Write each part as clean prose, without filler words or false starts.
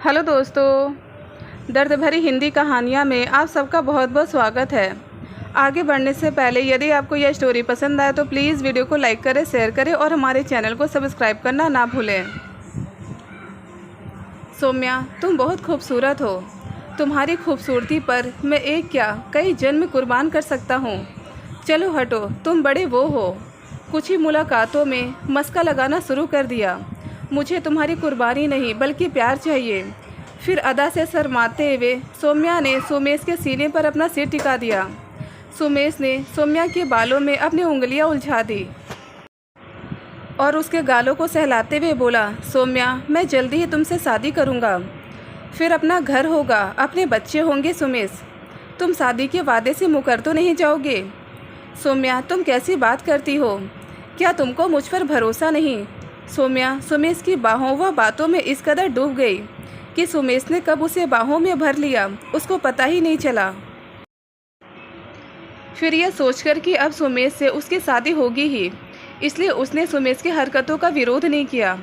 Hello दोस्तों, दर्द भरी हिंदी कहानियाँ में आप सबका बहुत बहुत स्वागत है। आगे बढ़ने से पहले यदि आपको यह स्टोरी पसंद आए तो प्लीज़ वीडियो को लाइक करें, शेयर करें और हमारे चैनल को सब्सक्राइब करना ना भूलें। सौम्या, तुम बहुत खूबसूरत हो। तुम्हारी खूबसूरती पर मैं एक क्या कई जन्म कुर्बान कर सकता हूँ। चलो हटो, तुम बड़े वो हो। कुछ ही मुलाकातों में मस्का लगाना शुरू कर दिया। मुझे तुम्हारी कुर्बानी नहीं बल्कि प्यार चाहिए। फिर अदा से शर्माते हुए सौम्या ने सोमेश के सीने पर अपना सिर टिका दिया। सोमेश ने सौम्या के बालों में अपनी उंगलियां उलझा दी और उसके गालों को सहलाते हुए बोला, सौम्या, मैं जल्दी ही तुमसे शादी करूंगा। फिर अपना घर होगा, अपने बच्चे होंगे। सोमेश, तुम शादी के वादे से मुकर तो नहीं जाओगे? सौम्या, तुम कैसी बात करती हो? क्या तुमको मुझ पर भरोसा नहीं? सौम्या सोमेश की बाहों व बातों में इस कदर डूब गई कि सोमेश ने कब उसे बाहों में भर लिया उसको पता ही नहीं चला। फिर यह सोचकर कि अब सोमेश से उसकी शादी होगी ही, इसलिए उसने सोमेश की हरकतों का विरोध नहीं किया।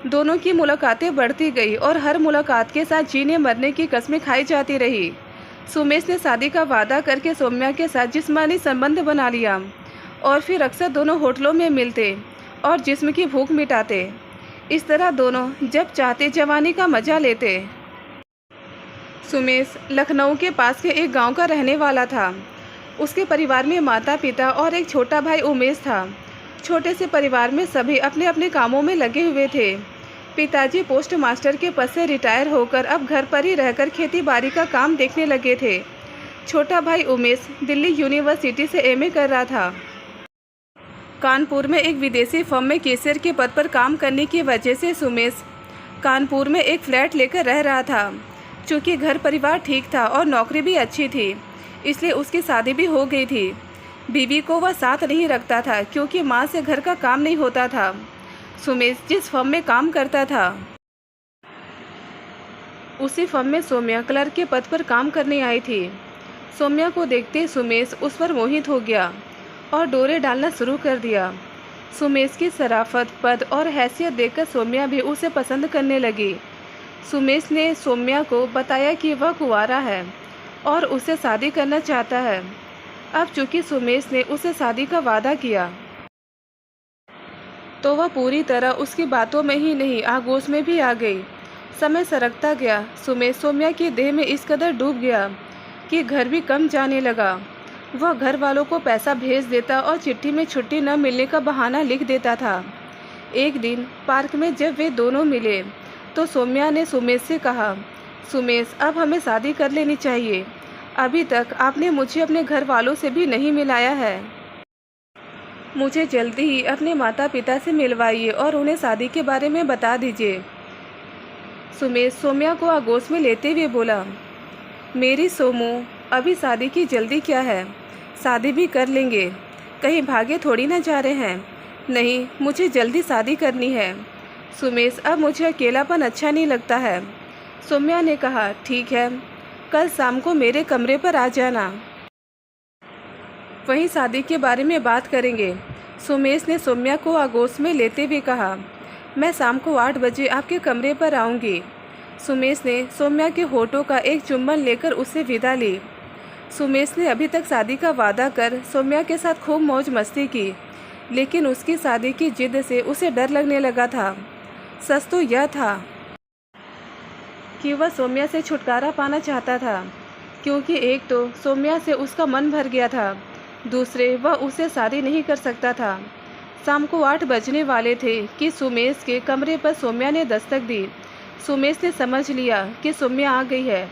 दोनों की मुलाकातें बढ़ती गई और हर मुलाकात के साथ जीने मरने की कस्में खाई जाती रही। सोमेश ने शादी का वादा करके सौम्या के साथ जिस्मानी संबंध बना लिया और फिर अक्सर दोनों होटलों में मिलते और जिस्म की भूख मिटाते। इस तरह दोनों जब चाहते जवानी का मजा लेते। सुमेश लखनऊ के पास के एक गांव का रहने वाला था। उसके परिवार में माता पिता और एक छोटा भाई उमेश था। छोटे से परिवार में सभी अपने अपने कामों में लगे हुए थे। पिताजी पोस्ट मास्टर के पद से रिटायर होकर अब घर पर ही रहकर खेती बाड़ी का काम देखने लगे थे। छोटा भाई उमेश दिल्ली यूनिवर्सिटी से एमए कर रहा था। कानपुर में एक विदेशी फर्म में कैशियर के पद पर काम करने की वजह से सुमेश कानपुर में एक फ्लैट लेकर रह रहा था। चूँकि घर परिवार ठीक था और नौकरी भी अच्छी थी, इसलिए उसकी शादी भी हो गई थी। बीवी को वह साथ नहीं रखता था क्योंकि माँ से घर का काम नहीं होता था। सुमेश जिस फर्म में काम करता था उसी फर्म में सौम्या क्लर्क के पद पर काम करने आई थी। सौम्या को देखते सुमेश उस पर मोहित हो गया और डोरे डालना शुरू कर दिया। सुमेश की शराफत, पद और हैसियत देखकर सौम्या भी उसे पसंद करने लगी। सुमेश ने सौम्या को बताया कि वह कुंवारा है और उसे शादी करना चाहता है। अब चूंकि सुमेश ने उसे शादी का वादा किया तो वह पूरी तरह उसकी बातों में ही नहीं आगोश में भी आ गई। समय सरकता गया। सुमेश सौम्या की देह में इस कदर डूब गया कि घर भी कम जाने लगा। वह घर वालों को पैसा भेज देता और चिट्ठी में छुट्टी न मिलने का बहाना लिख देता था। एक दिन पार्क में जब वे दोनों मिले तो सौम्या ने सुमेश से कहा, सुमेश, अब हमें शादी कर लेनी चाहिए। अभी तक आपने मुझे अपने घर वालों से भी नहीं मिलाया है। मुझे जल्दी ही अपने माता पिता से मिलवाइए और उन्हें शादी के बारे में बता दीजिए। सुमेश सौम्या को आगोश में लेते हुए बोला, मेरी सोमू, अभी शादी की जल्दी क्या है? शादी भी कर लेंगे, कहीं भागे थोड़ी ना जा रहे हैं। नहीं, मुझे जल्दी शादी करनी है। सुमेश, अब मुझे अकेलापन अच्छा नहीं लगता है। सौम्या ने कहा, ठीक है, कल शाम को मेरे कमरे पर आ जाना, वहीं शादी के बारे में बात करेंगे। सुमेश ने सौम्या को आगोश में लेते हुए कहा, मैं शाम को 8 बजे आपके कमरे पर आऊँगी। सुमेश ने सौम्या के होठों का एक चुम्बन लेकर उससे विदा ली। सुमेश ने अभी तक शादी का वादा कर सौम्या के साथ खूब मौज मस्ती की, लेकिन उसकी शादी की जिद से उसे डर लगने लगा था। सच तो यह था कि वह सौम्या से छुटकारा पाना चाहता था, क्योंकि एक तो सौम्या से उसका मन भर गया था, दूसरे वह उसे शादी नहीं कर सकता था। शाम को 8 बजने वाले थे कि सुमेश के कमरे पर सौम्या ने दस्तक दी। सुमेश ने समझ लिया कि सौम्या आ गई है।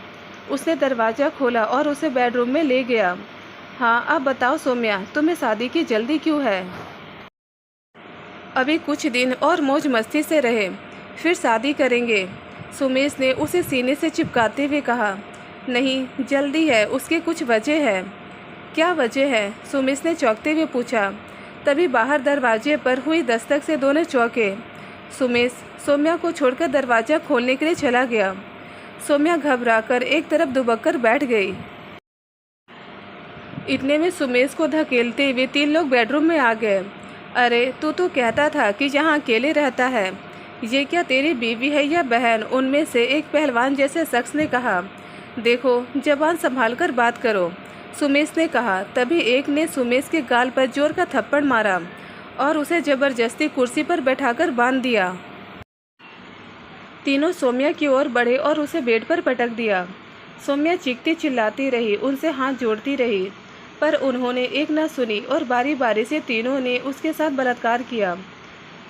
उसने दरवाज़ा खोला और उसे बेडरूम में ले गया। हाँ, अब बताओ सौम्या, तुम्हें शादी की जल्दी क्यों है? अभी कुछ दिन और मौज मस्ती से रहे, फिर शादी करेंगे। सुमेश ने उसे सीने से चिपकाते हुए कहा, नहीं, जल्दी है, उसकी कुछ वजह है। क्या वजह है? सुमेश ने चौंकते हुए पूछा। तभी बाहर दरवाजे पर हुई दस्तक से दोनों चौंके। सुमेश सौम्या को छोड़कर दरवाज़ा खोलने के लिए चला गया। सौम्या घबराकर एक तरफ दुबक कर बैठ गई। इतने में सुमेश को धकेलते हुए 3 लोग बेडरूम में आ गए। अरे, तू तो कहता था कि यहाँ अकेले रहता है, ये क्या तेरी बीवी है या बहन? उनमें से एक पहलवान जैसे शख्स ने कहा। देखो, जबान संभाल कर बात करो, सुमेश ने कहा। तभी एक ने सुमेश के गाल पर जोर का थप्पड़ मारा और उसे जबरदस्ती कुर्सी पर बैठाकर बांध दिया। तीनों सौम्या की ओर बढ़े और उसे बेड पर पटक दिया। सौम्या चीखती चिल्लाती रही, उनसे हाथ जोड़ती रही, पर उन्होंने एक न सुनी और बारी बारी से तीनों ने उसके साथ बलात्कार किया।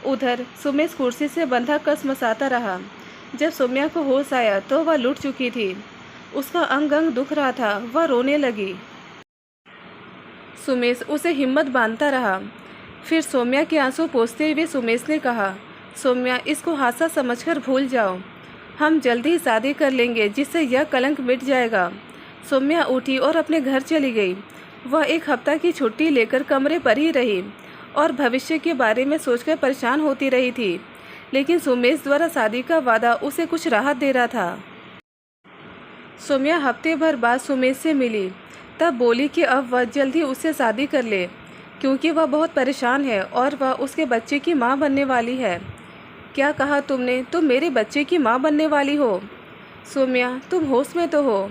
उधर सुमेश कुर्सी से बंधा कसमसाता रहा। जब सौम्या को होश आया तो वह लुट चुकी थी। उसका अंग अंग दुख रहा था, वह रोने लगी। सुमेश उसे हिम्मत बांधता रहा। फिर सौम्या के आंसू पोंछते हुए सुमेश ने कहा, सौम्या, इसको हादसा समझकर भूल जाओ। हम जल्दी ही शादी कर लेंगे, जिससे यह कलंक मिट जाएगा। सौम्या उठी और अपने घर चली गई। वह एक हफ्ता की छुट्टी लेकर कमरे पर ही रही और भविष्य के बारे में सोचकर परेशान होती रही थी। लेकिन सुमेश द्वारा शादी का वादा उसे कुछ राहत दे रहा था। सौम्या हफ्ते भर बाद सुमेश से मिली, तब बोली कि अब वह जल्दी उससे शादी कर ले, क्योंकि वह बहुत परेशान है और वह उसके बच्चे की माँ बनने वाली है। क्या कहा तुमने? तुम मेरे बच्चे की माँ बनने वाली हो? सौम्या, तुम होश में तो हो?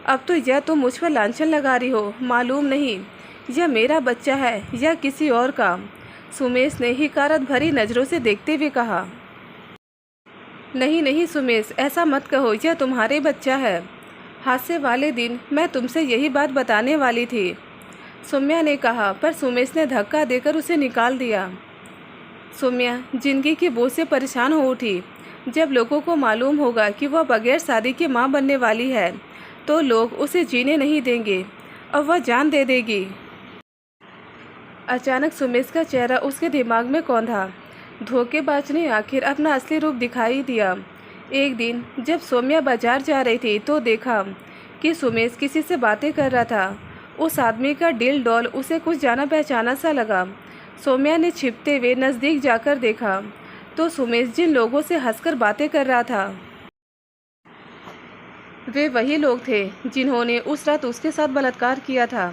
अब तो यह तुम मुझ पर लांछन लगा रही हो। मालूम नहीं यह मेरा बच्चा है या किसी और का। सुमेश ने हिकारत भरी नज़रों से देखते हुए कहा। नहीं नहीं सुमेश, ऐसा मत कहो, यह तुम्हारे बच्चा है। हादसे वाले दिन मैं तुमसे यही बात बताने वाली थी, सौम्या ने कहा, पर सुमेश ने धक्का देकर उसे निकाल दिया। सौम्या जिंदगी के बोझ से परेशान हो उठी। जब लोगों को मालूम होगा कि वह बगैर शादी की मां बनने वाली है, तो लोग उसे जीने नहीं देंगे और वह जान दे देगी। अचानक सुमेश का चेहरा उसके दिमाग में कौंधा। धोखेबाज ने आखिर अपना असली रूप दिखाई दिया। एक दिन जब सौम्या बाजार जा रही थी तो देखा कि सुमेश किसी से बातें कर रहा था। उस आदमी का दिल डॉल उसे कुछ जाना पहचाना सा लगा। सौम्या ने छिपते हुए नज़दीक जाकर देखा तो सुमेश जिन लोगों से हंसकर बातें कर रहा था, वे वही लोग थे जिन्होंने उस रात उसके साथ बलात्कार किया था।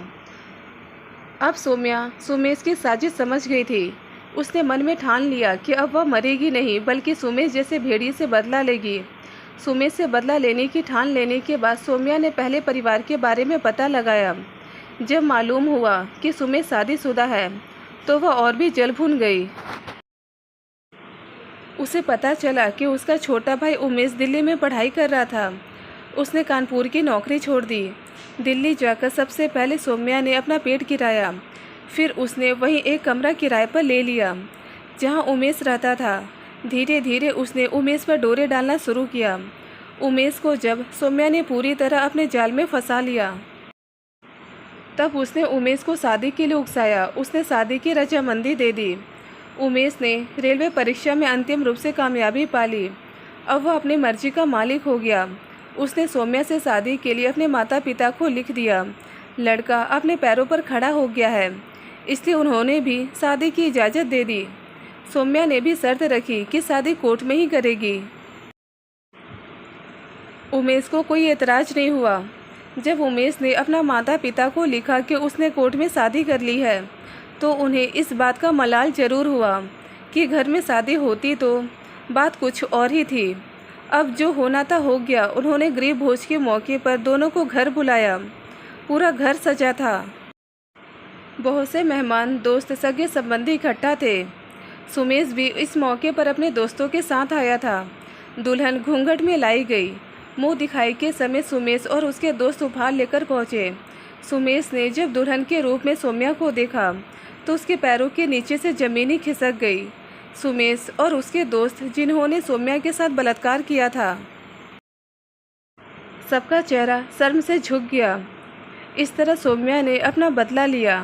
अब सौम्या सुमेश की साजिश समझ गई थी। उसने मन में ठान लिया कि अब वह मरेगी नहीं, बल्कि सुमेश जैसे भेड़िए से बदला लेगी। सुमेश से बदला लेने की ठान लेने के बाद सौम्या ने पहले परिवार के बारे में पता लगाया। जब मालूम हुआ कि सुमेश शादीशुदा है तो वह और भी जल भुन गई। उसे पता चला कि उसका छोटा भाई उमेश दिल्ली में पढ़ाई कर रहा था। उसने कानपुर की नौकरी छोड़ दी। दिल्ली जाकर सबसे पहले सौम्या ने अपना पेट गिराया। फिर उसने वहीं एक कमरा किराए पर ले लिया जहां उमेश रहता था। धीरे धीरे उसने उमेश पर डोरे डालना शुरू किया। उमेश को जब सौम्या ने पूरी तरह अपने जाल में फंसा लिया, तब उसने उमेश को शादी के लिए उकसाया। उसने शादी की रजामंदी दे दी। उमेश ने रेलवे परीक्षा में अंतिम रूप से कामयाबी पा ली। अब वह अपनी मर्जी का मालिक हो गया। उसने सौम्या से शादी के लिए अपने माता पिता को लिख दिया। लड़का अपने पैरों पर खड़ा हो गया है, इसलिए उन्होंने भी शादी की इजाज़त दे दी। सौम्या ने भी शर्त रखी कि शादी कोर्ट में ही करेगी। उमेश को कोई एतराज़ नहीं हुआ। जब उमेश ने अपना माता पिता को लिखा कि उसने कोर्ट में शादी कर ली है, तो उन्हें इस बात का मलाल ज़रूर हुआ कि घर में शादी होती तो बात कुछ और ही थी। अब जो होना था हो गया। उन्होंने गरीब भोज के मौके पर दोनों को घर बुलाया। पूरा घर सजा था। बहुत से मेहमान, दोस्त, सगे संबंधी इकट्ठा थे। सुमेश भी इस मौके पर अपने दोस्तों के साथ आया था। दुल्हन घूंघट में लाई गई। मुंह दिखाई के समय सुमेश और उसके दोस्त उपहार लेकर पहुँचे। सुमेश ने जब दुल्हन के रूप में सौम्या को देखा तो उसके पैरों के नीचे से ज़मीन ही खिसक गई। सुमेश और उसके दोस्त जिन्होंने सौम्या के साथ बलात्कार किया था, सबका चेहरा शर्म से झुक गया। इस तरह सौम्या ने अपना बदला लिया।